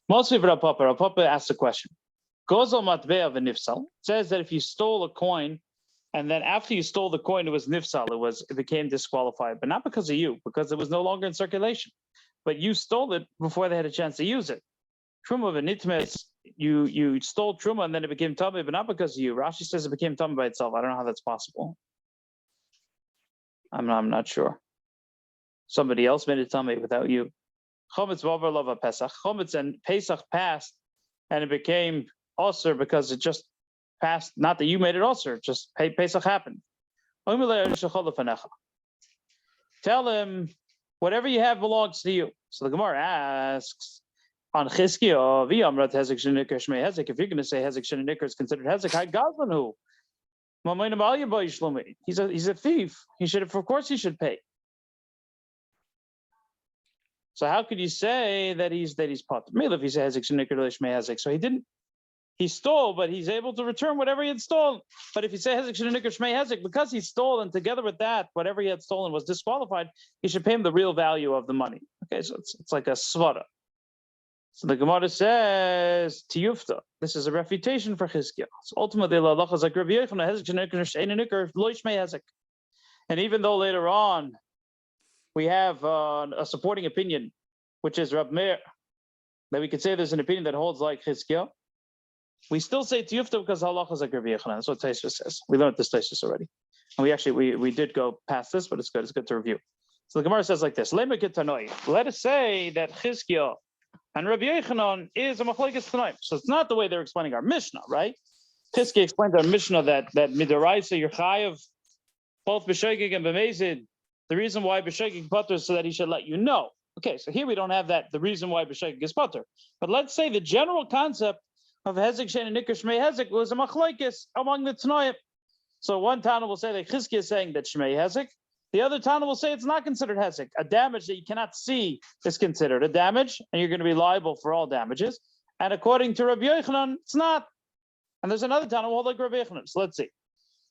Mostly Rav Papa asks a question. Gozal matbea v'nifsal says that if you stole a coin, and then after you stole the coin, it was nifsal, it became disqualified, but not because of you, because it was no longer in circulation. But you stole it before they had a chance to use it. Truma v'nitmes, you stole truma and then it became tummy, but not because of you. Rashi says it became tummy by itself. I don't know how that's possible. I'm not sure. Somebody else made it tummy without you. Chometz v'over lova Pesach. Chometz and Pesach passed, and it became osir because it just passed. Not that you made it osir, just Pesach happened. Tell him whatever you have belongs to you. So the Gemara asks on Chizkiah, v'yamrat hezek shenikar shmei hezek. If you're going to say hezek shenikar is considered hezek, hay gazlanu. He's a thief. He should have, of course, he should pay. So how could you say that he's pot? Maybe if he says hezek shenikar shmei hezek, so he didn't. He stole, but he's able to return whatever he had stolen. But if you say hezek shenikar shmei hezek, because he stole, and together with that, whatever he had stolen was disqualified, he should pay him the real value of the money. Okay, so it's like a svara. So the Gemara says, Tiyufta, this is a refutation for Chizkiah. So ultimately, and even though later on we have a supporting opinion, which is Rab Meir, that we could say there's an opinion that holds like Chizkiah, we still say Tiyufta because halacha is like Rabbi Yochanan. That's what Taisva says. We learned this Taisva already. And we did go past this, but it's good. It's good to review. So the Gemara says like this, let us say that Chizkiah and Rabbi Yochanan is a machlokes tanoim. So it's not the way they're explaining our Mishnah, right? Chizkiah explains our Mishnah that midaraisa you're chayav both b'shogeg and b'mezid. The reason why b'shogeg patur is so that he should let you know. Okay, so here we don't have that. The reason why b'shogeg is patur, but let's say the general concept of hezek shein and nikar shmei hezek was a machlokes among the tanoim. So one Tana will say that Chizkiah is saying that shmei hezek. The other Tana will say it's not considered hezek. A damage that you cannot see is considered a damage, and you're going to be liable for all damages. And according to Rabbi Yochanan, it's not. And there's another Tana who holds like Rabbi Yochanan. So let's see.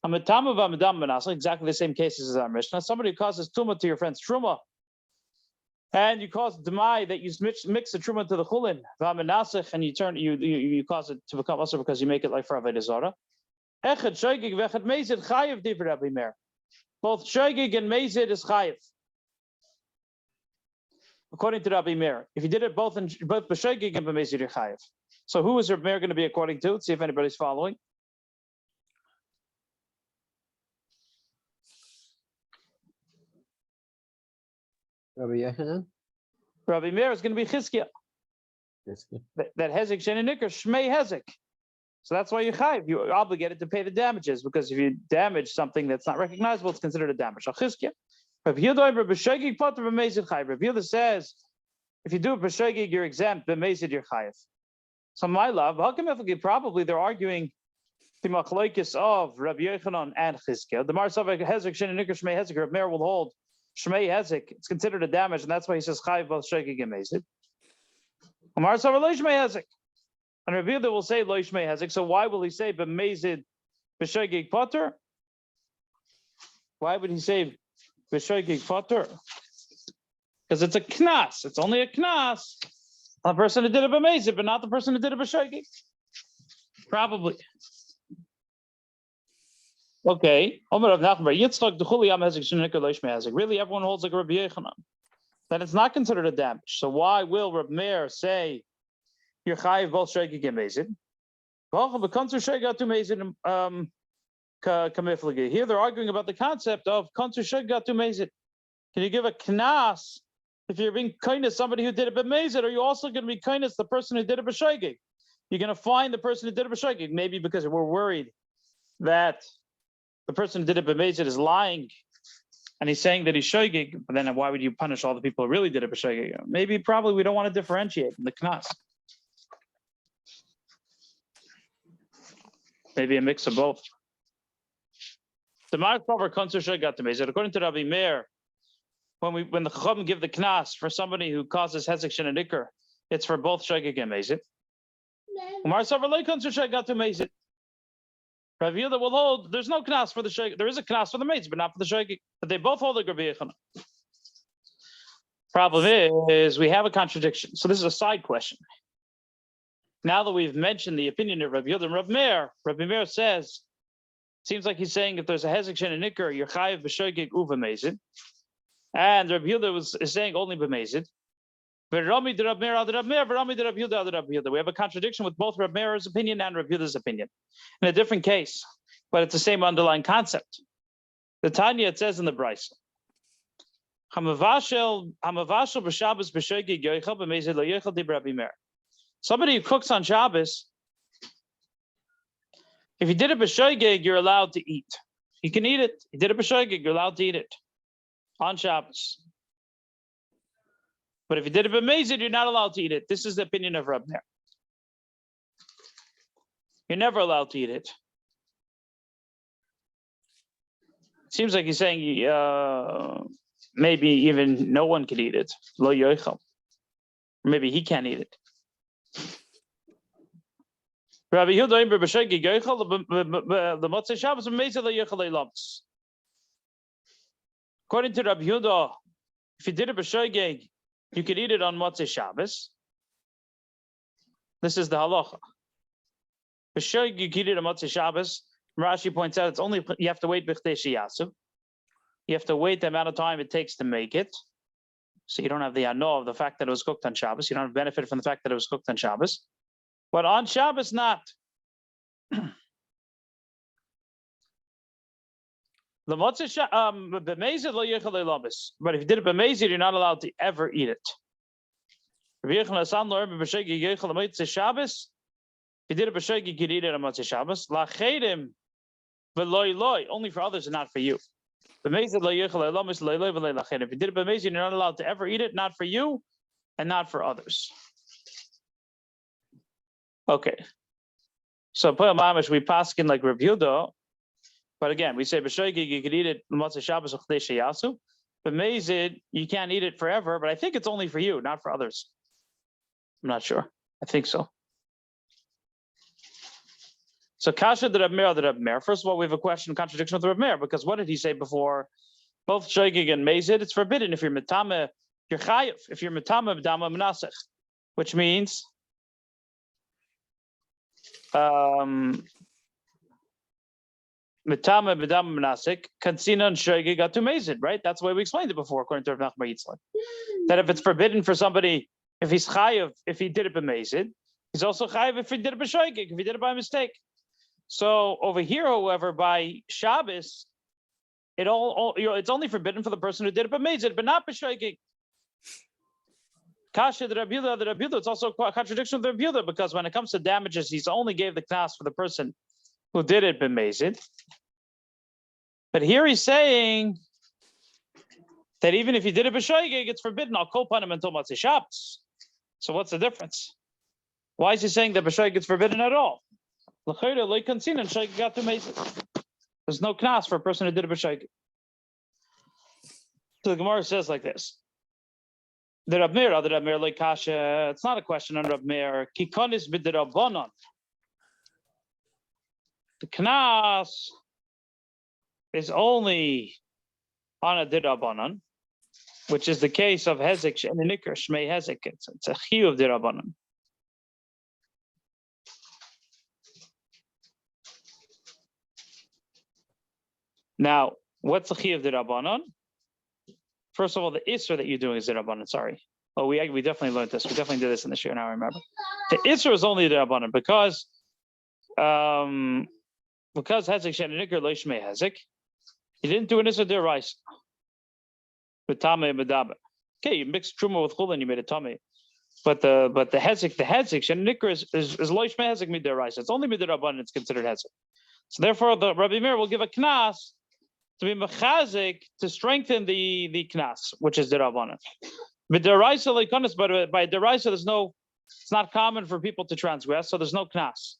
Exactly the same cases as our Mishnah. Somebody who causes tumah to your friend's truma, and you cause demai that you mix the truma to the chulin, and you cause it to become usher because you make it like for avodah zarah. Echad shoygig vechad mezid chayiv divrei Rabbi Meir. Both shoygig and mezid is chayiv, according to Rabbi Meir. If you did it both b'shoygig and b'mezid, you're chayiv. So who is Rabbi Meir going to be according to? Let's see if anybody's following. Rabbi Yochanan? Rabbi Meir is going to be Chizkiah. That hezek shein and nikar shmei hezek. So that's why you're chayiv. You're obligated to pay the damages, because if you damage something that's not recognizable, it's considered a damage. Chizkiah. Rabbi Yehuda says, if you do it b'shogeg, you're exempt. B'mezid, you're chayiv. So my love, probably they're arguing the machlokes of Rabbi Yochanan and Chizkiah. The Mar Savak hezek shein and nikar shmei hezek. Rabbi Meir will hold shmei hezek. It's considered a damage, and that's why he says chayiv both shogeg and mezid. Mar Savak lo shmei hezek. And Rabbi Yehuda will say lo shmei hezek. So why will he say b'mezid b'shogeg patur? Why would he say b'shogeg patur? Because it's a knas. It's only a knas. The person who did it b'mezid, but not the person who did it b'shogeg. Probably. Okay. Really, everyone holds like Rabbi Yochanan. Then it's not considered a damage. So why will Rabbi Meir say you're chayiv both shogeg and mezid? Here they're arguing about the concept of konser shogeg to mezid. Can you give a knas if you're being kindness somebody who did it b'mezid? Are you also going to be kindness the person who did it b'shogeg? You're going to find the person who did it b'shogeg, maybe because we're worried that the person who did it b'mezid is lying, and he's saying that he's shogeg. But then why would you punish all the people who really did it b'shogeg? Maybe, probably, we don't want to differentiate in the knas. Maybe a mix of both. The Markover konser shogeg to mezid. According to Rabbi Meir, when the Chacham give the knas for somebody who causes hezek shein and nikar, it's for both shogeg and mezid. Umar Savar lo konser shogeg to mezid. Rabbi Yehuda will hold there's no knas for the shogeg. There is a knas for the mezid, but not for the shogeg. But they both hold the Rabbi Yochanan. Problem is we have a contradiction. So this is a side question. now that we've mentioned the opinion of Rabbi Yehuda and Rabbi Meir says, seems like he's saying if there's a hezek shen and nikkur, you're chayiv b'shoigig uvamezid, and Rabbi Yehuda is saying only b'mezid. We have a contradiction with both Rabbi Meir's opinion and Rabbi Yehuda's opinion in a different case, but it's the same underlying concept. The Tanya, it says in the Brisa, somebody who cooks on Shabbos, if you did it b'shoigeg, you're allowed to eat. You can eat it. You did it b'shoigeg, you're allowed to eat it on Shabbos. But if you did it b'mezid, you're not allowed to eat it. This is the opinion of Rab Meir. You're never allowed to eat it. It seems like he's saying maybe even no one can eat it. Lo yoichel. Maybe he can't eat it. Rabbi Yehuda b'shoigeg yoichel the motzei Shabbos b'mezid lo yoichel leilamos. According to Rabbi Yehuda, if you did it b'shoigeg, you could eat it on Motzei Shabbos. This is the halacha. B'shoigeg, you could eat it on Motzei Shabbos. Rashi points out it's only you have to wait b'chtei sheyasu. You have to wait the amount of time it takes to make it. So you don't have the ano of the fact that it was cooked on Shabbos. You don't have benefit from the fact that it was cooked on Shabbos. But on Shabbos, not. The motzei b'mezid lo yochel leilamos. But if you did it b'mezid, you're not allowed to ever eat it. If you did it b'shoigeg, you could eat it on motzei Shabbos. Lachedim v'loi loi, only for others and not for you. B'mezid lo yochel leilamos loi loi v'loi lachedim. If you did it b'mezid, you're not allowed to ever eat it, not for you and not for others. Okay. So Poyel Mamish, we paskin like Rav Yehuda. But again, we say b'shoigeg, you could eat it Motzei Shabbos uchdei sheyasu. B'mezid, you can't eat it forever, but I think it's only for you, not for others. I'm not sure. I think so. So kasha the Rab Meir. First of all, we have a contradiction with Rab Meir, because what did he say before? Both shoigeg and mezid, it's forbidden if you're metame, you're chayiv. If you're metame b'dama menasech, which means Mitama b'dam menasik, kansina and shoigeg got to mezid, right? That's the way we explained it before, according to Rav Nachman Yitzchak. That if it's forbidden for somebody, if he's chayiv, if he did it b'mezid, he's also chayiv if he did it b'shoigeg, if he did it by mistake. So over here, however, by Shabbos, it's only forbidden for the person who did it b'mezid, but not b'shoigeg. Kasha the Rabbi Yehuda, it's also a contradiction with the Rabbi Yehuda, because when it comes to damages, he's only gave the knas for the person who did it b'mezid. But here he's saying that even if you did it b'shoigeg, it's forbidden. I'll kol panim until Motzei Shabbos. So what's the difference? Why is he saying that b'shoigeg is forbidden at all? There's no knas for a person who did it b'shoigeg. So the Gemara says like this. The Rab Meir like kasha. It's not a question on Rab Meir. Kikonis b'derabanan. The knas is only on a derabanan, which is the case of hezek and nikkur shmei hezek. It's a chiyuv derabanan. Now, what's the chiyuv derabanan? First of all, the isra that you're doing is derabanan. Sorry. Oh, we definitely learned this. We definitely did this in the shir. Now I remember. The isra is only derabanan because hezek shen nikkur lo shmei hezek. He didn't do an isra deraisa. B'tamei b'daber. Okay, you mixed truma with chulin, you made a tamei. But the hezek shen nikkur is lo shmei hezek midiraisa. It's only midirabanan. It's considered hezek. So therefore, the Rabbi Meir will give a knas to be mechazik to strengthen the knas, which is derabanan. But deraisa leikonis, but by deraisa, it's not common for people to transgress, so there's no knas.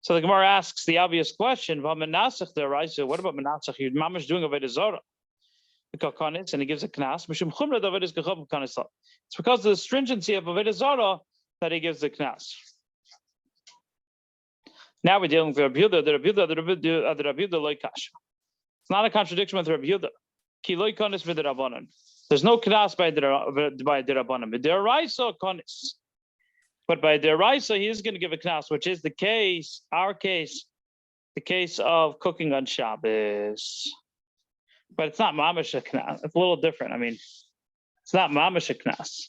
So the Gemara asks the obvious question: what about menasach? You're mamash doing avodah zara, and he gives a knas. It's because of the stringency of avodah zara that he gives the knas. Now we're dealing with Rabbi Yehuda. The Rabbi Yehuda loy kasha. It's not a contradiction with Rabbi Yehuda. Ki loy konis v'derabanan. There's no knas by derabanan. B'deraisa konis. But by deraisa, he is going to give a knas, which is the case, our case, the case of cooking on Shabbos. But it's not mamash a knas. It's a little different. I mean, it's not mamash a knas.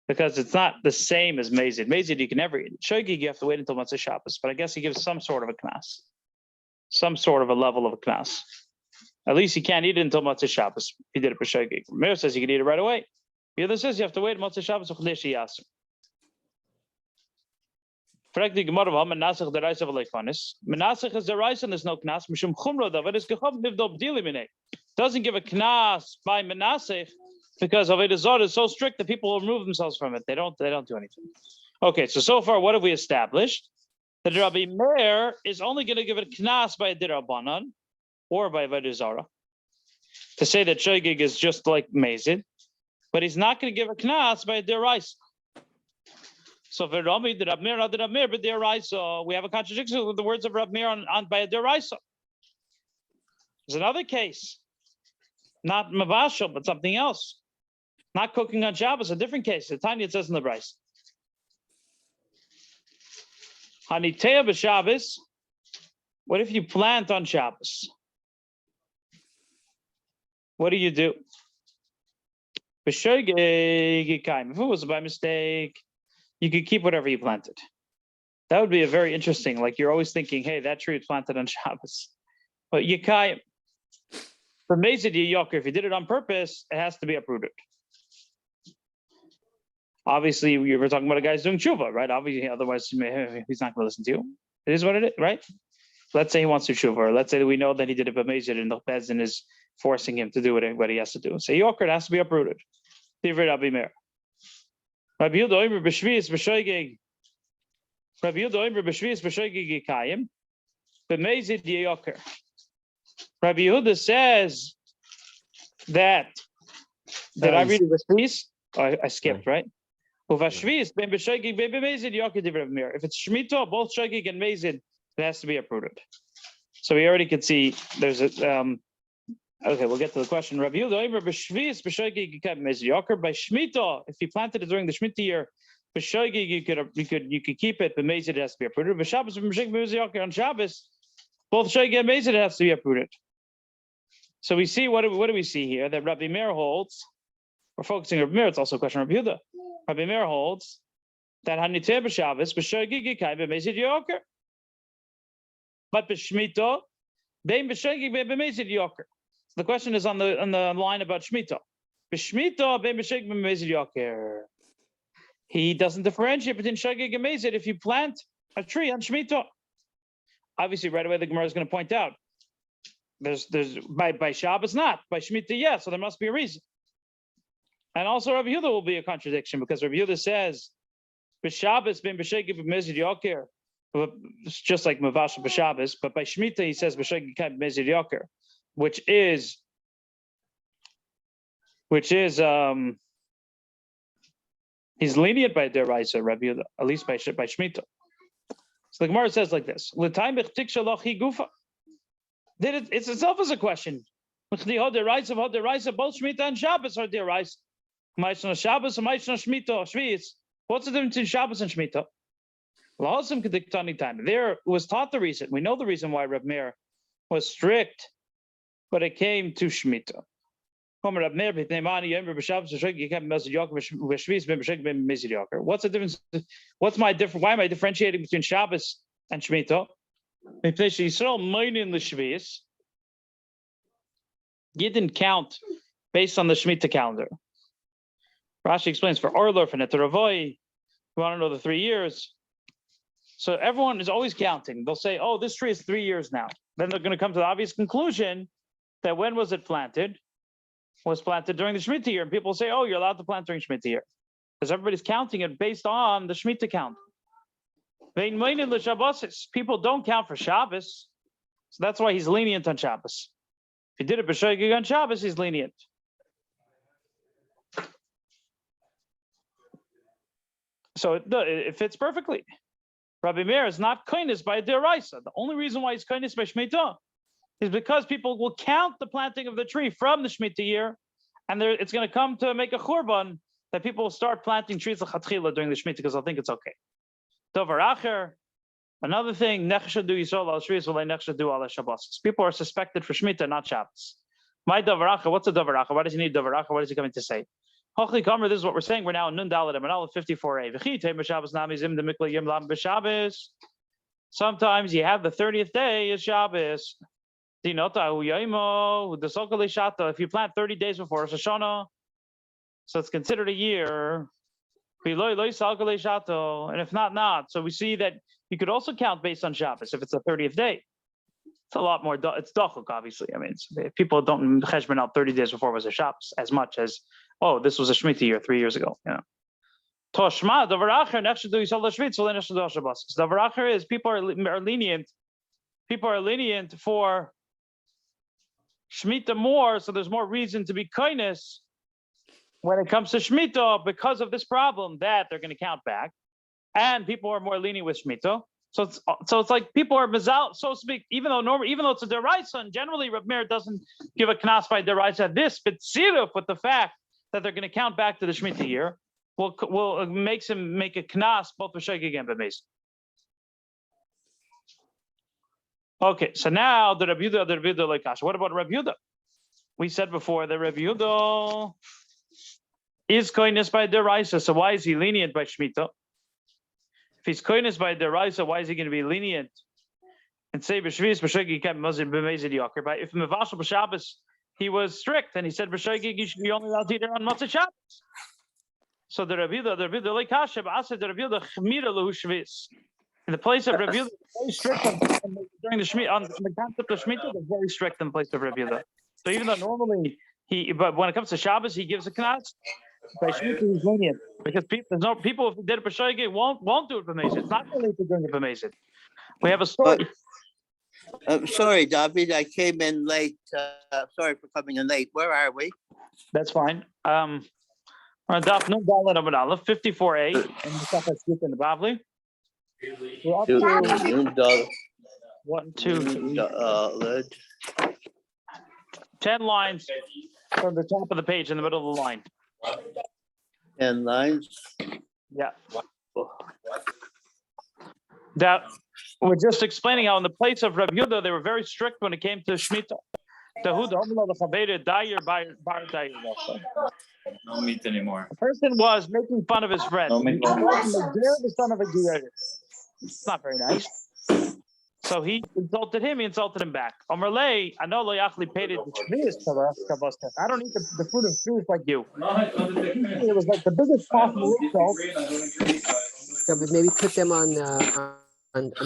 Because it's not the same as mazid. Mazid you can never eat. Shogig you have to wait until Matzah Shabbos, but I guess he gives some sort of a knas, some sort of a level of a knas. At least you can't eat it until Matzah Shabbos. He did it for Shogig. Meir says you can eat it right away. The other says you have to wait Matzah Shabbos or Chodesh Yasser. Menasech is the rice and there's no knas. Mishum chumra davar is gechov nivdol b'dili minei. Doesn't give a knas by menasech because Avodah Zarah is so strict that people will remove themselves from it. They don't do anything. Okay, so far what have we established? That Rabbi Meir is only going to give it knas by a dirabanan or by Avodah Zarah. To say that shogig is just like mazid, but he's not going to give a knas by a deraisa. So for Rami, the Rab Meir, not the Rab Meir, but deraisa, we have a contradiction with the words of Rab Meir on by a deraisa. There's another case, not mavashal, but something else. Not cooking on Shabbos, a different case. The Tanya says in the Bryce. Hanitea b'Shabbos. What if you plant on Shabbos? What do you do? If it was by mistake, you could keep whatever you planted. That would be a very interesting, like you're always thinking, hey, that tree was planted on Shabbos. But Yikayim, for Mazid Yoker, if you did it on purpose, it has to be uprooted. Obviously, we were talking about a guy's doing tshuva, right? Obviously, otherwise he's not going to listen to you. It is what it is, right? Let's say he wants to tshuva, or let's say that we know that he did it by Mazid and the Bezdin is forcing him to do what he has to do. So Yoker, it has to be uprooted. Rabbi Meir. Rabbi Yehuda Omer b'Shvius b'Shoigeg. Rabbi Yehuda Omer b'Shvius b'Shoigeg Yikayim. B'Mezid Yoker. Rabbi Yehuda says that. Did I read it with Shvius? Oh, I skipped, right? If it's Shemitah, both Shogig and Mazid, it has to be uprooted. So we already could see there's a okay, we'll get to the question. Rabbi Yehuda Omer b'Shvius b'Shoigig Yikayim Mazid Yoker. By Shemitah, if you planted it during the Shemitah year, b'Shoigig you could keep it, but Mazid has to be uprooted. B'Shabbos b'Shoigig Mazid Yoker on Shabbos, both Shogig and Mazid has to be uprooted. So we see what do we see here? That Rabbi Meir holds. We're focusing on Rabbi Meir. It's also a question of Rabbi Yehuda. Rabbi Meir holds that Haniteh b'Shabbos b'Shogig Yikayim b'Mezid Yoker, but b'Shmitah bein b'Shogig b'Mezid Yoker. So the question is on the line about Shmitah. B'Shmitah bein b'Shogig b'Mezid Yoker. He doesn't differentiate between Shogig and Mezid if you plant a tree on Shmitah. Obviously, right away the Gemara is going to point out there's by Shabbos not, by Shmitah yes, so there must be a reason. And also Rabbi Yehuda will be a contradiction because Rabbi Yehuda says, "B'Shabbos ben b'Shogig b'Mezid Yoker," it's just like Mavash b'Shabbos, but by Shemitah he says b'Shogig b'Mezid Yoker, which is he's lenient by deraisa, Rabbi Yehuda, at least by Shemitah. So the Gemara says like this: "L'tayim b'chtik shaloch hi gufa." It's itself as a question. Both Shemitah and Shabbos are deraisa. Ma'ishna Shabbos and Ma'ishna Shemitah, Shvius. What's the difference between Shabbos and Shemitah? There was taught the reason. We know the reason why Reb Meir was strict, but it came to Shemitah. What's the difference? Why am I differentiating between Shabbos and Shemitah? Gittin count based on the Shemitah calendar. Rashi explains for Orlor, for Neteravoi, you want to know the 3 years. So everyone is always counting. They'll say, oh, this tree is 3 years now. Then they're going to come to the obvious conclusion that when was it planted? It was planted during the Shemitah year. And people say, oh, you're allowed to plant during Shemitah year. Because everybody's counting it based on the Shemitah count. People don't count for Shabbos. So that's why he's lenient on Shabbos. If he did it b'Shogig on Shabbos, he's lenient. So it fits perfectly. Rabbi Meir is not kindness by deraisa. The only reason why he's kindness by Shemitah is because people will count the planting of the tree from the Shemitah year, and it's going to come to make a churban that people will start planting trees l'chatchila during the Shemitah because they'll think it's okay. Davar acher, another thing, nechsha do Yisrael al shvius v'lei nechsha do al Shabbos. People are suspected for Shemitah, not Shabbos. My davar acher, what's a davar acher? Why does he need davar acher? What is he coming to say? Hochli kamer, this is what we're saying. We're now in Nun Dalet Amanal 54a. V'chi teim b'Shabbos nami zim the mikla yim lam b'Shabbos. Sometimes you have the 30th day is Shabbos. If you plant 30 days before Rosh Hashanah, so it's considered a year. And if not. So we see that you could also count based on Shabbos if it's the 30th day. It's a lot more. It's dachuk, obviously. I mean, people don't cheshbon out 30 days before was a Shabbos as much as, oh, this was a Shemitah year 3 years ago. Yeah. Toshma davar acher nechsha do Yisrael l'shvitz v'lei nechsha do Shabbos. Davar acher is people are lenient. People are lenient for Shemitah more, so there's more reason to be kindness when it comes to Shemitah because of this problem that they're going to count back, and people are more lenient with Shemitah. So it's like people are mizal, so to speak, even though it's a deraisa, and generally Reb Meir doesn't give a knas by deraisa. This but siruf with the fact that they're going to count back to the Shemitah year will makes him make a knas both b'shegig and b'meis. Okay, so now the Reb Yehuda like Kasha. What about Reb Yehuda? We said before that Reb Yehuda is koines by deraisa. So why is he lenient by Shemitah? If he's koines by deraisa, why is he going to be lenient and say b'shvis b'shegig can't b'meizid yaker? But if mevashel b'Shabbos he was strict and he said b'shegig you should be only allowed to eat it on Matzah Shabbos. So the Reb Yehuda like Kasha, but I said the Reb Yehuda chmira lehu shvis. In the place of Reb Yehuda, very strict during the Shemitah, on the concept of Shemitah, they're very strict in the place of Reb Yehuda. So even though normally but when it comes to Shabbos, he gives a knas. By Shemitah, he's lenient because people if they did it b'shegig won't do it b'meizid. It's not only to doing it b'meizid. We have a story. Sorry, David, I came in late. Sorry for coming in late. Where are we? That's fine. On Daf Nun Dalet Amud Aleph 54a in the Maseches Gittin the Bavli. We're up to 1, 2, 3, 10 lines from the top of the page in the middle of the line. 10 lines. Yeah. That we're just explaining how in the place of Reb Yehuda they were very strict when it came to Shemitah. No meat anymore. A person was making fun of his friend. No meat He no more. called him the son of a Gittin. It's not very nice. So he insulted him. He insulted him back. I don't eat the fruit of shvius like you. It was like the biggest possible insult. Yeah, but maybe put them on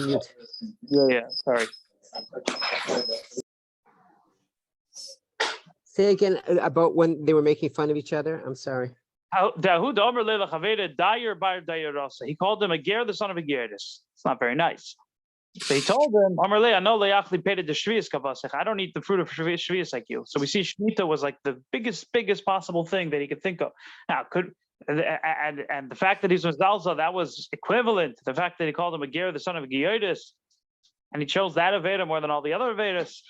mute. Yeah. Sorry. Say again about when they were making fun of each other. I'm sorry. He called him a ger, the son of a gertis. It's not very nice. So he told him, I don't eat the fruit of shvius like you. So we see Shemitah was like the biggest possible thing that he could think of. Now, and the fact that he's Mizalza, that was equivalent to the fact that he called him a ger, the son of a gertis, and he chose that Aveda more than all the other Avedas.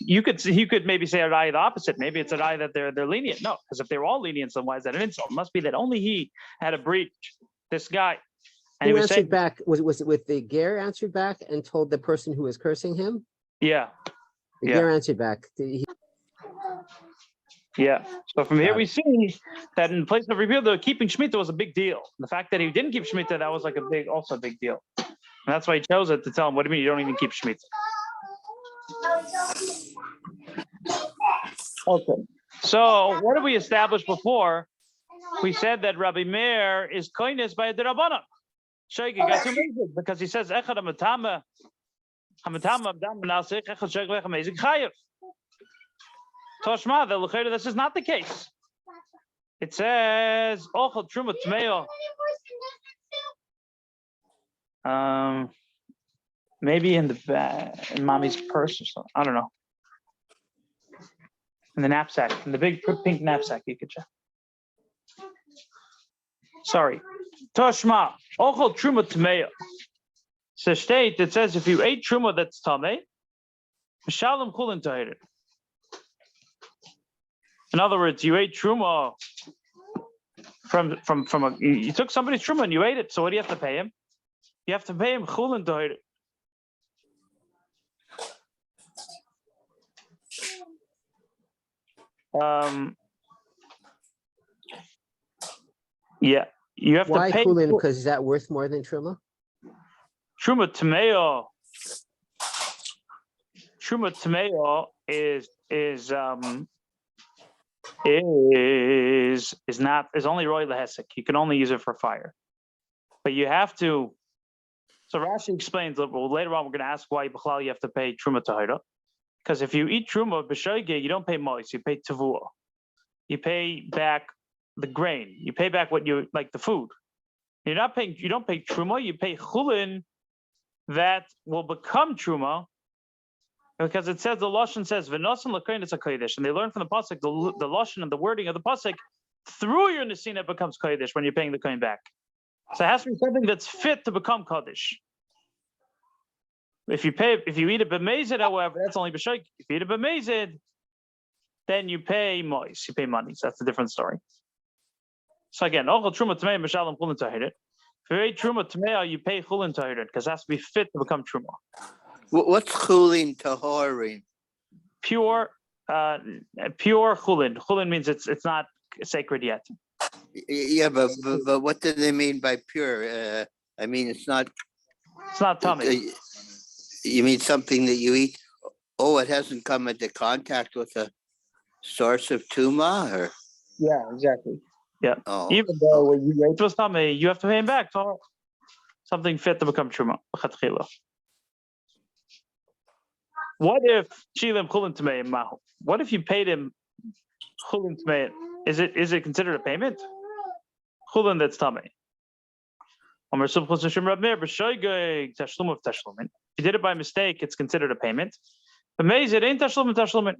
You could maybe say a Rai the opposite. Maybe it's a Rai that they're lenient. No, because if they were all lenient, then why is that an insult? It must be that only he had a breach. This guy. And Who he was answered saying, back? Was it with the ger answered back and told the person who was cursing him? yeah. The Yeah. ger answered back. Yeah. So from here we see that in place of review, the keeping Shemitah was a big deal. The fact that he didn't keep Shemitah, that was like also a big deal. And that's why he chose it to tell him, what do you mean you don't even keep Shemitah? Okay. So what did we establish before? We said that Rabbi Meir is koines by a derabbanan. Shegi got too amazing because he says echad hamatama abdam benasich echad shegi lech amazing chayev. Toshma, the l'chayda, this is not the case. It says ochel truma tmeyo. Maybe in the back, in mommy's purse or something. I don't know. In the knapsack, in the big pink knapsack, you could check. Sorry. Toshma, ochel truma tmeya. So state, it says if you ate truma that's tameh, mishalem kulin tahir. In other words, you ate truma you took somebody's truma and you ate it. So what do you have to pay him? You have to pay him chulin to it. Yeah, you have Why to pay chulin? Because is that worth more than truma? Truma Tameo. Truma Tameo is only roy lehesek. You can only use it for fire, but you have to. So Rashi explains. Well, later on, we're going to ask why b'chlal you have to pay truma tahira. Because if you eat truma b'shoige, you don't pay mois. You pay tavua. You pay back the grain. You pay back what you like the food. You're not paying. You don't pay truma. You pay chulin that will become truma. Because it says the lashon says v'nosan l'koyin it's a kodesh, and they learn from the pasuk the lashon and the wording of the pasuk through your nesina becomes kodesh when you're paying the koyin back. So it has to be something that's fit to become kodesh. If you eat it b'mezid, however, that's only b'shoik. If you eat it b'mezid, then you pay mois, you pay money. So that's a different story. So again, ochel truma tamei mishalem chulin tahirit. If you eat truma tamei, you pay chulin tahirit because it has to be fit to become truma. What's chulin tahorim? Pure chulin. Chulin means it's not sacred yet. Yeah, but what do they mean by pure? I mean, it's not tummy. You mean something that you eat? Oh, it hasn't come into contact with a source of tuma, or? Yeah, exactly. Yeah. Oh, Even though when you ate was tummy, you have to pay him back for something fit to become truma. What if Shilim Chulin Tmei Mahu? What if you paid him Chulin Tmei? Is it considered a payment? Chulin that's Tamei. If you did it by mistake, it's considered a payment. Amazing, ain't Tashlumin.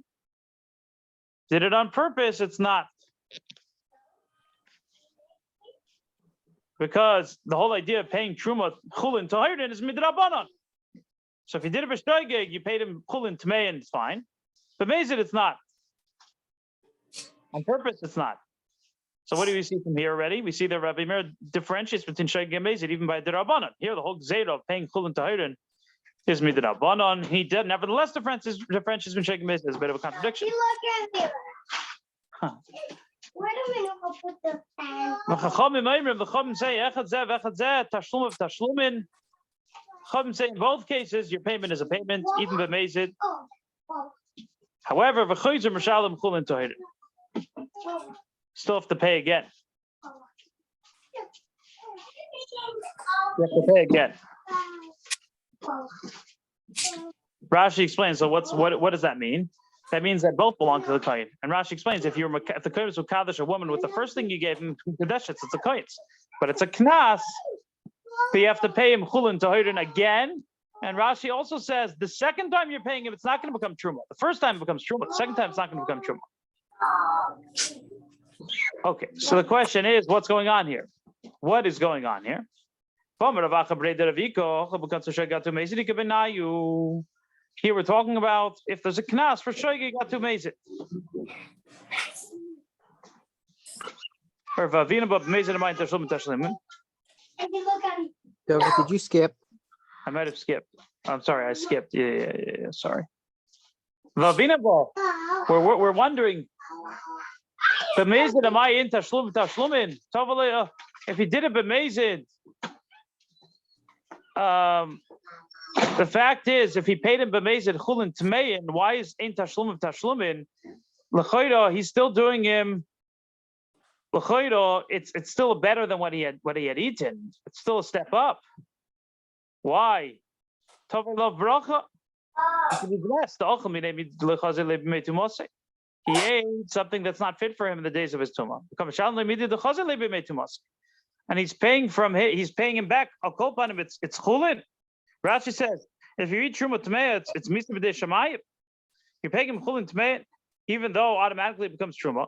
Did it on purpose, it's not. Because the whole idea of paying Truma Chulin to Hayden is midrabanan. So if you did it b'shtoigeg, you paid him chulin tmei and it's fine. But mezid, it's not. On purpose, it's not. So what do we see from here already? We see that Rabbi Meir differentiates between shoigeg and mezid even by derabanan. Here, the whole gzeira of paying chulin tahidin is midrabanan. He did nevertheless differentiates between shoigeg and mezid. It's a bit of a contradiction. Huh. Where do we know how to put the fan? The Chachamim say echad zeh v'echad zeh tashlum of tashlumin. Chachamim say in both cases your payment is a payment, even b'mezid. However, v'choyzer m'shalem chulin tohid. Still have to pay again. You have to pay again. Rashi explains. So what does that mean? That means that both belong to the kohen. And Rashi explains if the kohen was kaddish a woman with the first thing you gave him kaddish, it's a kohen, but it's a knas. So you have to pay him chulin tohidin again. And Rashi also says the second time you're paying him, it's not going to become truma. The first time it becomes truma. The second time it's not going to become truma. Okay, so the question is, what's going on here? What is going on here? Here we're talking about if there's a knas for shoyge got to mezit. Or vavina but mezit amayim tashlim tashlimin. Did you skip? I might have skipped. I'm sorry, I skipped. Yeah. Sorry. Vavina bo. We're wondering. B'mezid amayim tashlum tashlumin. If he did it b'mezid. The fact is, if he paid him b'mezid chulin tmein, why is ein tashlum of tashlumin? L'choiro, he's still doing him. L'choiro, it's still better than what he had eaten. It's still a step up. Why? Tov love bracha. He can be blessed. He ate something that's not fit for him in the days of his tumah. And he's paying him back. I'll call upon him. It's chulin. Rashi says, if you eat truma tmei, it's misa b'dei shamayim. You're paying him chulin tmei, even though automatically it becomes truma.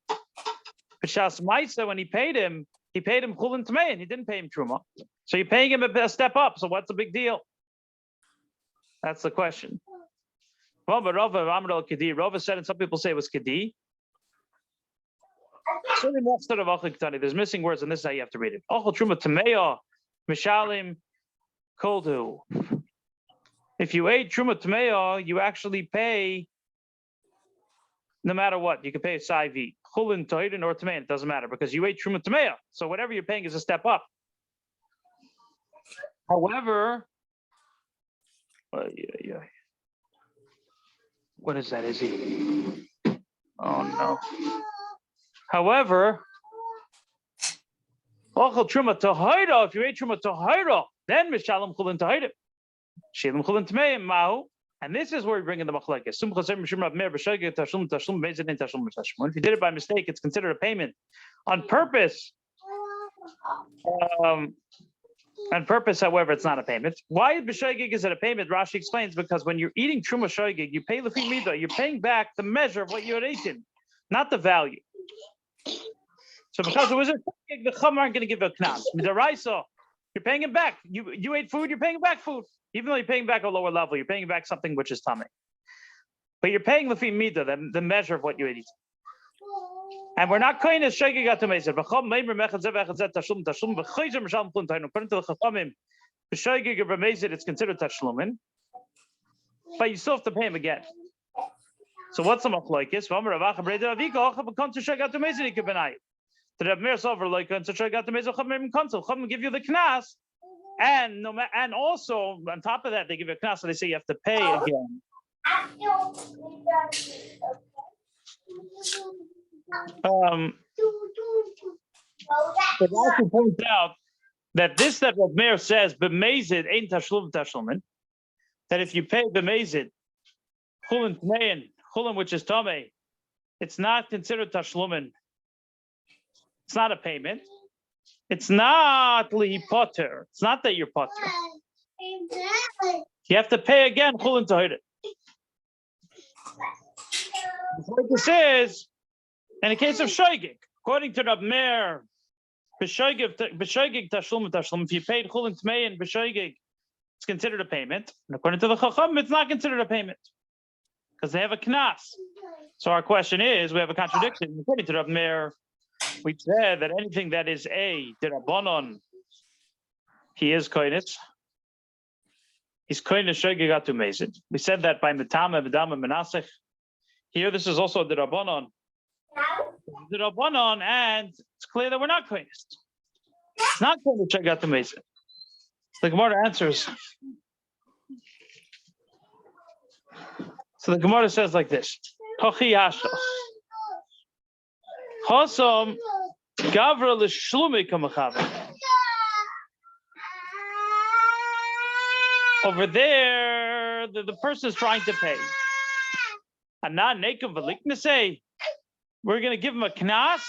But Shas Maisa, when he paid him chulin tmei, and he didn't pay him truma. So you're paying him a step up. So what's the big deal? That's the question. Well, but Rava said, and some people say it was kedi. There's missing words, and this is how you have to read it. Ochel truma tamea mishalim koldu. If you ate truma tamea, you actually pay no matter what. You can pay a saivi, chulin, tohidin, or tamei. It doesn't matter because you ate truma tamea. So whatever you're paying is a step up. However, what is that? Is he? Oh no. However, ochel truma tohida. If you ate truma tohida, then mishalim chulin tohidim. Shilim chulin tamei mahu. And this is where we bring in the machlekes. If you did it by mistake, it's considered a payment. On purpose, however, it's not a payment. Why b'shoigig is it a payment? Rashi explains because when you're eating truma shoigig, you pay lefi midah. You're paying back the measure of what you had eaten, not the value. So because it was a shoigig, the chum aren't going to give a knas. Midaraisa, you're paying it back. You ate food, you're paying back food. Even though you're paying back a lower level, you're paying back something which is tummy. But you're paying the midah, the measure of what you ate. And we're not going to shogig atumezed. According to the chachamim, b'shogig or b'mezid, it's considered tashlumin. But you still have to pay him again. So what's the machlokes? The Reb Meir Sofer like and chachamim give you the knas. And also on top of that, they give you a knas, so they say you have to pay again. But also points out that this that Reb Meir says b'mezid ain't tashlumin, that if you pay b'mezid chulin tmein chulin, which is tamei, it's not considered tashlumin. It's not a payment. It's not li potter. It's not that you're potter. You have to pay again. Chulin tohidin. What this is, in the case of shoigig, according to Reb Meir, b'shoigig tashlum. If you paid chulin tmei and b'shoigig, it's considered a payment. And according to the chacham, it's not considered a payment because they have a knas. So our question is, we have a contradiction. According to Reb Meir, we said that anything that is a derabanan, he is koinitz. He's koinitz shoigig atumezid. We said that by metame v'dama menasech. Here, this is also derabanan. Derabanan, and it's clear that we're not koinitz. It's not koinitz shoigig atumezid. The Gemara answers. So the Gemara says like this: Kochi hashtos. Chosam gavra l'shlumi kamachaver. Over there, the person is trying to pay. And not nekum v'liknasei. We're going to give him a knas.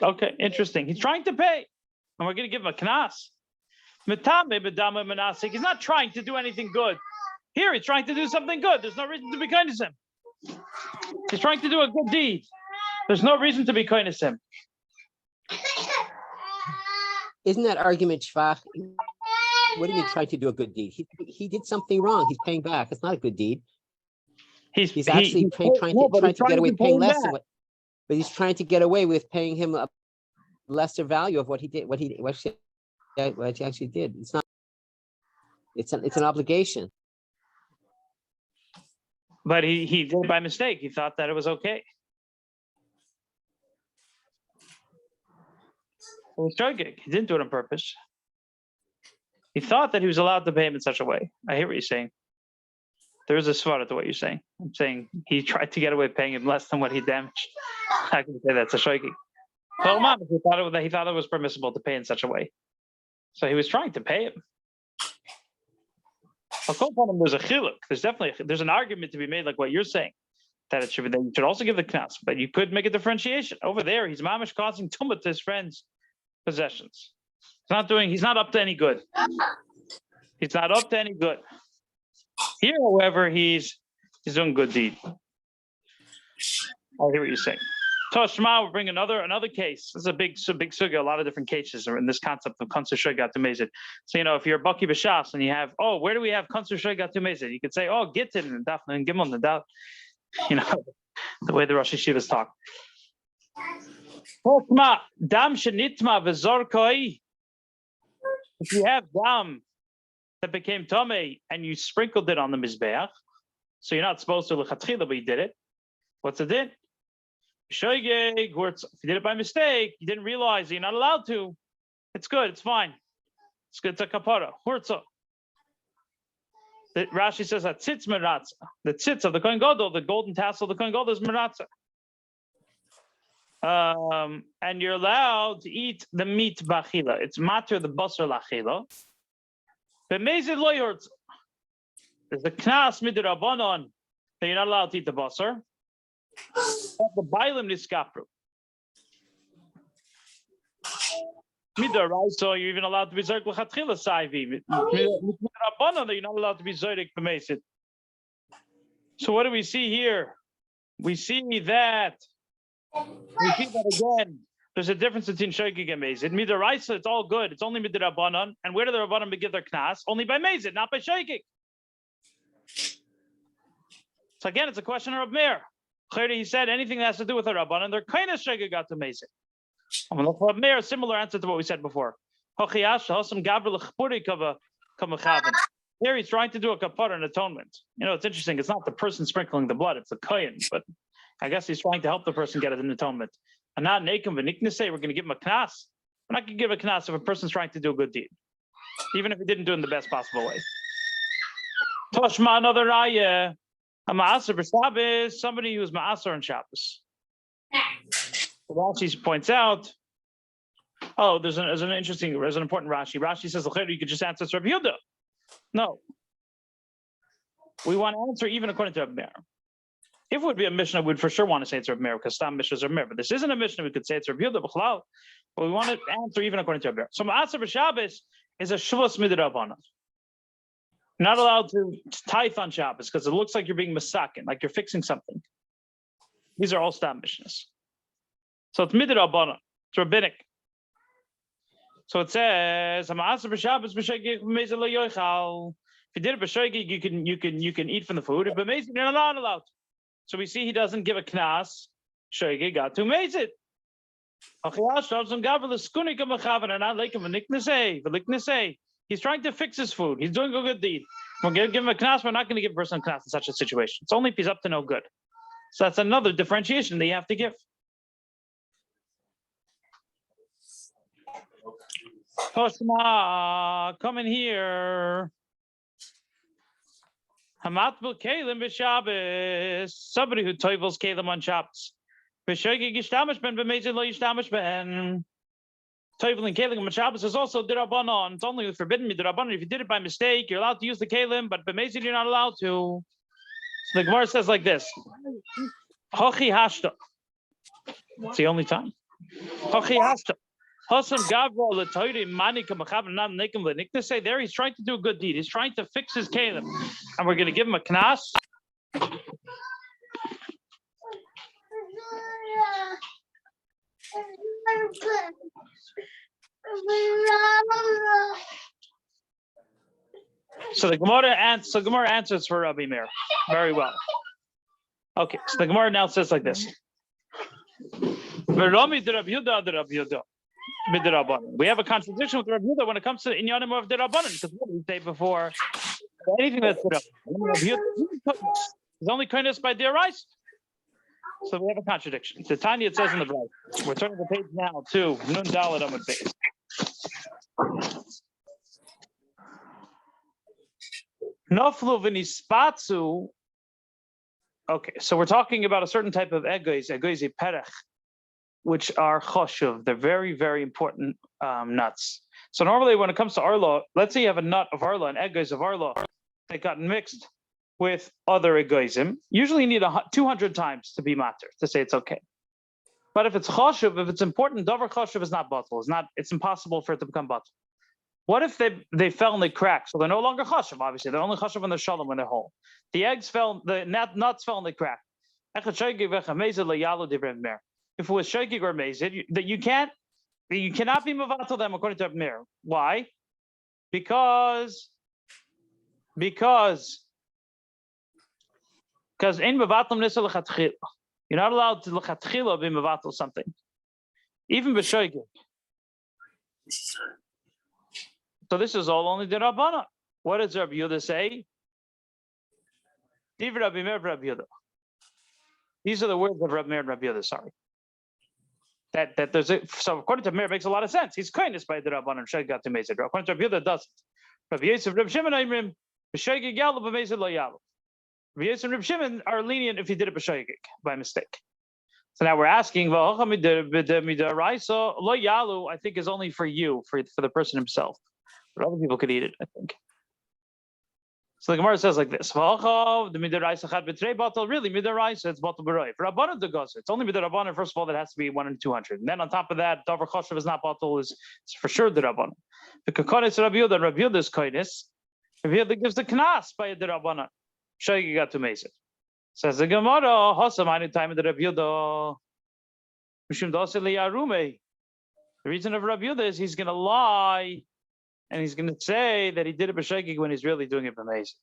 Okay, interesting. He's trying to pay, and we're going to give him a knas. He's not trying to do anything good. Here, he's trying to do something good. There's no reason to be kind to him. He's trying to do a good deed. There's no reason to be kind to him. Isn't that argument shvach? What do you mean trying to do a good deed? He did something wrong. He's paying back. It's not a good deed. He's actually trying to get away with paying less than what. But he's trying to get away with paying him a lesser value of what he did, what he actually did. It's not. It's an obligation. But he did it by mistake. He thought that it was okay. It was shogig. He didn't do it on purpose. He thought that he was allowed to pay him in such a way. I hear what you're saying. There is a svara to what you're saying. I'm saying he tried to get away paying him less than what he damaged. I can say that's a shogig. He thought it was permissible to pay in such a way. So he was trying to pay him. There's a chiluk. There's an argument to be made like what you're saying, that it should be, that you should also give the knas, but you could make a differentiation. Over there, he's mamish causing tumah to his friends' possessions. He's not up to any good. He's not up to any good. Here, however, he's doing good deed. I hear what you're saying. Toshma, we'll bring another case. This is a big sugya. A lot of different cases are in this concept of Kanser Shogat to Mezid. So, if you're Baki B'Shas and you have, where do we have Kanser Shogat to Mezid? You could say, Gittin and Dafna and Gimel and Daf. The way the Rosh Hashivas talk. Toshma, dam shenitma v'zorkoi. If you have dam that became tomei and you sprinkled it on the mizbeach, so you're not supposed to lechatchila, but you did it. What's it in? If you did it by mistake, you didn't realize you're not allowed to. It's good. It's fine. It's good. It's a kapara. Hurtza. Rashi says that tzitz meratza. The tzitz of the Kohen Gadol, the golden tassel of the Kohen Gadol is meratza. And you're allowed to eat the meat b'achila. It's matter the basar l'achila. But mezid lo hurtza. There's the knas midrabanan that you're not allowed to eat the basar. The bailim niskapru. So you're even allowed to be zerk l'chatchila saivi. Midrabanan that you're not allowed to be zerk b'mezid. So what do we see here? We see that again. There's a difference between shoygig and mezid. Midaraisa, it's all good. It's only midrabanan. And where do the rabbanan give their knas? Only by mezid, not by shoygig. So again, it's a question of Rab Meir. Clearly, he said anything that has to do with a rabbanan, they're kind of shoygig got to mezid. I'm going to look for Rab Meir, a similar answer to what we said before. Here he's trying to do a kapara, an atonement. It's interesting. It's not the person sprinkling the blood; it's the kohen. But I guess he's trying to help the person get an atonement. And not nekim v'niknasei, we're going to give him a knas. We're not going to give a knas if a person's trying to do a good deed, even if he didn't do it in the best possible way. Toshma, another raya. A ma'aser b'Shabbos, somebody who's ma'aser on Shabbos. Rashi points out, there's an important Rashi. Rashi says, you could just answer Rabbi Yehuda. No. We want to answer even according to Rabbi Meir. If it would be a Mishnah, we'd for sure want to say it's Rabbi Meir, because Stam Mishnah is Rabbi Meir. But this isn't a Mishnah, we could say it's Rabbi Yehuda, but we want to answer even according to Rabbi Meir. So ma'aser b'Shabbos is a shvus midrabanan. Not allowed to tithe on Shabbos because it looks like you're being masakin, like you're fixing something. These are all Stam Mishnahs. So it's midrabanan, it's rabbinic. So it says, if you did it b'shoygig, you can eat from the food. But mezid, you're not allowed. So we see he doesn't give a knas. Shoygig got to mezid. He's trying to fix his food. He's doing a good deed. We're going to give him a knas. We're not going to give a person a knas in such a situation. It's only if he's up to no good. So that's another differentiation that you have to give. Toshma, come in here. Hamatbul kelim b'Shabbos. Somebody who toivels kelim on Shabbos. B'shoygig yishtamish ben b'mezid lo yishtamish ben. Toiveling kelim on Shabbos is also dirabanan. It's only forbidden dirabanan. If you did it by mistake, you're allowed to use the kelim, but b'mezid you're not allowed to. So the Gemara says like this: Hochi hashta. It's the only time. Hochi hashta. There he's trying to do a good deed. He's trying to fix his kelim, and we're going to give him a knas. So the Gemara answers for Rabbi Meir very well. Okay, so the Gemara now says like this. We have a contradiction with Rabbi Yehuda when it comes to inyanim of derabanan, because what did we say before? Anything that's derabanan, is only kindness by deraisa. So we have a contradiction. The Tanya, it says in the Bible. We're turning the page now to Nun Dalet Amud Beis. Noflu v'nispatzu. Okay, so we're talking about a certain type of egois perech, which are choshuv. They're very, very important nuts. So normally when it comes to arla, let's say you have a nut of arla, an egois of arla, that got mixed with other egoisim. Usually you need 200 times to be matter, to say it's okay. But if it's choshuv, if it's important, davar choshuv is not batal. It's impossible for it to become batal. What if they fell and they cracked? So they're no longer choshuv, obviously. They're only choshuv when they're shalom, when they're whole. The eggs fell, the nuts fell and they cracked. If if it was shaykik or mazid, that you cannot be mevatel them according to Abner. Why? Because in mevatel nisa lechatchila, you're not allowed to lechatchila be mevatel something, even b'shaykik. So this is all only the Rabbana. What does Rabbi Yehuda say? These are the words of Rabbi Meir and Rabbi Yehuda. Sorry. That there's so according to Meir, it makes a lot of sense. He's kindness by the Rabbanan. Shag got to Mezid. According to Rabbi Yehuda, it doesn't. Rabbi Yosef, Rabbi Shimon, Imrim, b'shagig yalu b'mezid lo yalu. Rabbi Yosef and Rabbi Shimon are lenient if he did it b'shagig by mistake. So now we're asking, lo yalu, I think is only for you, for the person himself. But other people could eat it, I think. So the Gemara says like this: really, midaraisa, it's bottle b'roiv. Rabbanan de gozer, it's only midarabanan. First of all, that has to be 1 in 200. And then on top of that, davar choshev is not bottle, is for sure the rabbanan. The kakonis Rabbi Yehuda, and Rabbi Yehuda's kindness. Rabbi Yehuda gives the knas by the rabbanan. Shagi got to meiser. Says the Gemara, hasam any time of the Rabbi Yehuda. Mishum dasel liyarume. The reason of Rabbi Yehuda is he's going to lie. And he's going to say that he did it b'shagig when he's really doing it b'mezid.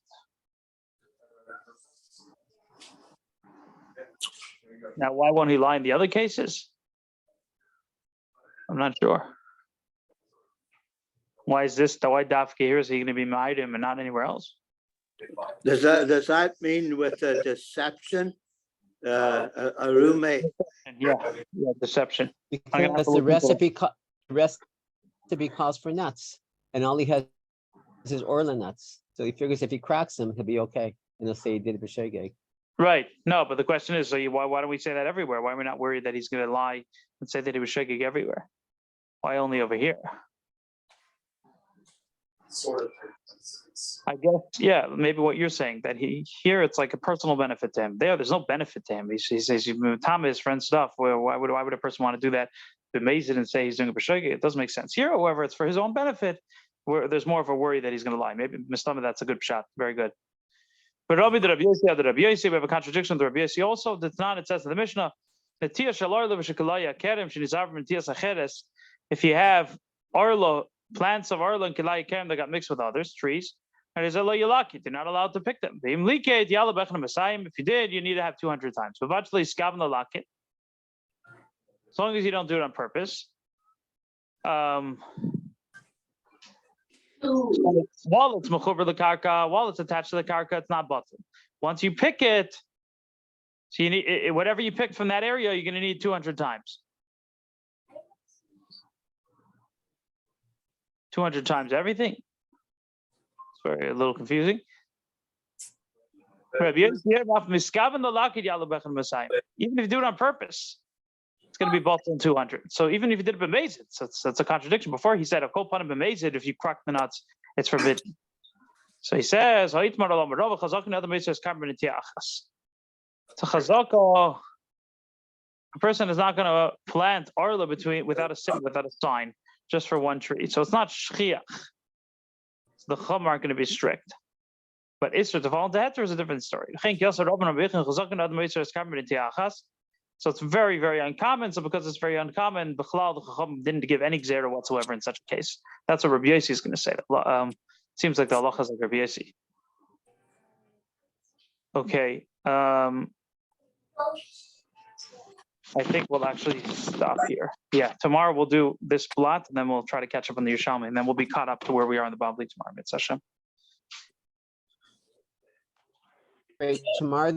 Now, why won't he lie in the other cases? I'm not sure. Why is this? Why dafke here is he going to be ma'adim and not anywhere else? Does that mean with a deception? A roommate? Yeah, deception. Because the recipe calls for nuts. And all he has is his orla nuts. So he figures if he cracks them, he'll be okay. And he'll say he did it for shegeg. Right. No, but the question is, so why don't we say that everywhere? Why are we not worried that he's going to lie and say that he was shegeg everywhere? Why only over here? Sort of. I guess, yeah, maybe what you're saying, that here it's like a personal benefit to him. There's no benefit to him. He says, Tom is friend stuff. Why would a person want to do that? Amazed and say he's doing a b'shogeg, it doesn't make sense. Here, however, it's for his own benefit, where there's more of a worry that he's going to lie. Maybe Mistama, that's a good shot. Very good. But Rabbi Yossi, we have a contradiction with Rabbi Yossi also. It says in the Mishna, if you have arlo, plants of arlo and kilaya kerem that got mixed with others, trees, and you're not allowed to pick them. If you did, you need to have 200 times. As long as you don't do it on purpose. While it's mechuber the karka, while it's attached to the karka, it's not button. Once you pick it, so you need whatever you pick from that area, you're going to need 200 times. 200 times everything. It's very a little confusing. Even if you do it on purpose, it's going to be both in 200. So even if you did it b'mezid, so that's a contradiction. Before he said, "A kol panim b'mezid," if you crack the nuts, it's forbidden. So he says, "So chazaka, a person is not going to plant arla without a sign, just for one tree. So it's not shchiach. So the chum aren't going to be strict. But Isra to fall into heter is a different story. So it's very, very uncommon. So because it's very uncommon, the Chacham didn't give any gzera whatsoever in such a case. That's what Rabbi Yossi is going to say. Seems like the halacha is like Rabbi Yossi. Okay. I think we'll actually stop here. Yeah, tomorrow we'll do this blot, and then we'll try to catch up on the Yerushalmi, and then we'll be caught up to where we are in the Bavli tomorrow. Mitzvah Hashem. Great. Tomorrow